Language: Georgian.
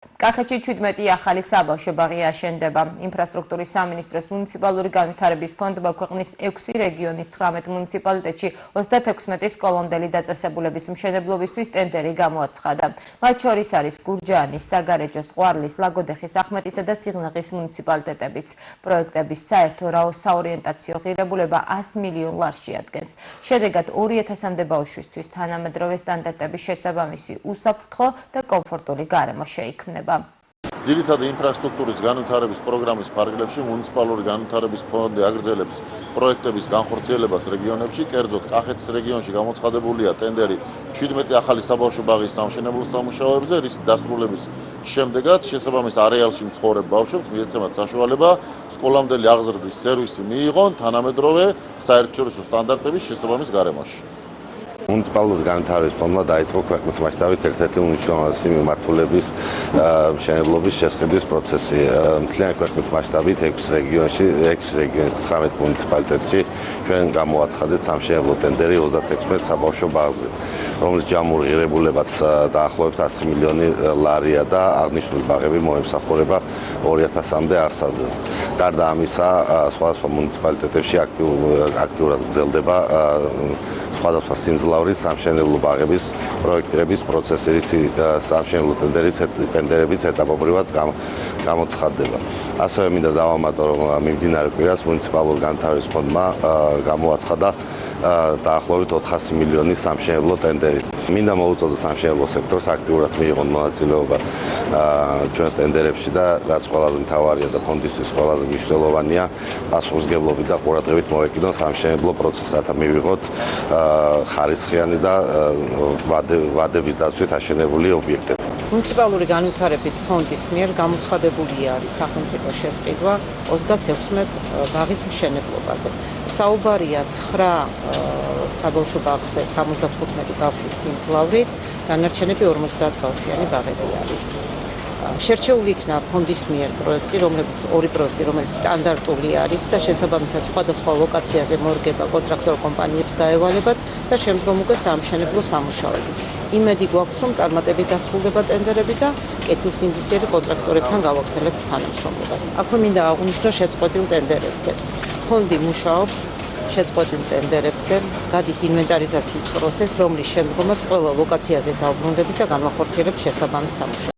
კახეთში 17 ახალი საბავშვო ბაღი აშენდება. ინფრასტრუქტურის სამინისტროს მუნიციპალური განვითარების ფონდმა ქვეყნის 6 რეგიონის 19 მუნიციპალიტეტში 36 სკოლამდელი დაწესებულების მშენებლობისთვის ტენდერი გამოაცხადა. მათ შორის არის გურჯაანის, საგარეჯოს, ყვარლის, ლაგოდეხის, ახმეტისა და სიღნაღის მუნიციპალიტეტებიც. პროექტების საერთო საორიენტაციო ღირებულება 100 მილიონ ლარს შეადგენს. შედეგად 2000-მდე ბავშვისთვის თანამედროვე სტანდარტების შესაბამისი უსაფრთხო და კომფორტული გარემო შეიქმნება. ძირითადი ინფრასტრუქტურის განვითარების პროგრამის ფარგლებში მუნიციპალური განვითარების ფონდი აგრძელებს პროექტების განხორციელებას რეგიონებში, კერძოდ კახეთის რეგიონში გამოცხადებულია ტენდერი 17 ახალი საბავშვო ბაღის სამშენებლო სამუშაოებზე, რის დასრულების შემდეგაც შესაბამის არეალში მცხოვრებ ბავშვებს მიეცემათ საშუალება სკოლამდელი აღზრდის სერვისი მიიღონ თანამედროვე საერთაშორისო სტანდარტების შესაბამის გარემოში. მუნიციპალური განვითარების ფონდმა დაიწყო ქვეყნის მასშტაბით ერთ-ერთი უმნიშვნელოვანესი მიმართულების მშენებლობის შესყიდვის პროცესი. მთლიანი ქვეყნის მასშტაბით 6 რეგიონში, 6 რეგიონის 19 მუნიციპალიტეტში ჩვენ გამოაცხადეთ სამშენებლო ტენდერი 36 საბავშვო ბაღზე, რომლის ჯამური ღირებულებაც დაახლოებით 100 მილიონი ლარია და აღნიშნული ბაღები მოემსახურება 2000-მდე აღსაძილს. გარდა ამისა, სხვადასხვა მუნიციპალიტეტებში აქტიურად გრძელდება სხვადასხვა სიმძლავრის სამშენებლო ბაღების პროექტირების პროცესი, სამშენებლო ტენდერების ეტაპობრივად გამოცხადდება. ასევე მინდა დავამატო, რომ მიმდინარე კვირას მუნიციპალური განვითარების ფონდმა გამოაცხადა დაახლოებით 400 მილიონის სამშენებლო ტენდერი. მინდა მოუწოდო სამშენებლო სექტორს აქტიურად მიიღონ მონაწილეობა ჩვენს ტენდერებში და რაც ყველაზე მთავარია და ფონდისთვის ყველაზე მნიშვნელოვანია, პასუხისმგებლობით და ყურადღებით მოეკიდონ სამშენებლო პროცესს, რათა მივიღოთ ხარისხიანი და ვადების დაცვით აშენებული ობიექტები. მუნიციპალური განვითარების ფონდის მიერ გამოცხადებული არის სახელმწიფო შესყიდვა 36 ბაღის მშენებლობაზე. საუბარია 9 საბავშვო ბაღზე 75 ბავშვის სიმძლავრით, დანარჩენები 50 ბავშვიანი ბაღები არის. შერჩეული იქნა ფონდის მიერ ორი პროექტი, რომელიც სტანდარტული არის და შესაბამისად სხვადასხვა ლოკაციაზე მორგება კონტრაქტორ კომპანიებს დაევალებათ და შემდგომ უკვე სამშენებლო სამუშაოები. იმედი გვაქვს, რომ წარმატებით დასრულდება ტენდერები და კეთილსინდისიერი კონტრაქტორებთან გავაგრძელებთ თანამშრომლობას. აქვე მინდა აღვნიშნო შეწყვეტილ ტენდერებზე. ფონდი მუშაობს შეწყვეტილ ტენდერებზე, გადის ინვენტარიზაციის პროცესი, რომლის შემდგომაც ყველა ლოკაციაზე დავბრუნდებით და განვახორციელებთ შესაბამის სამუშაოებს.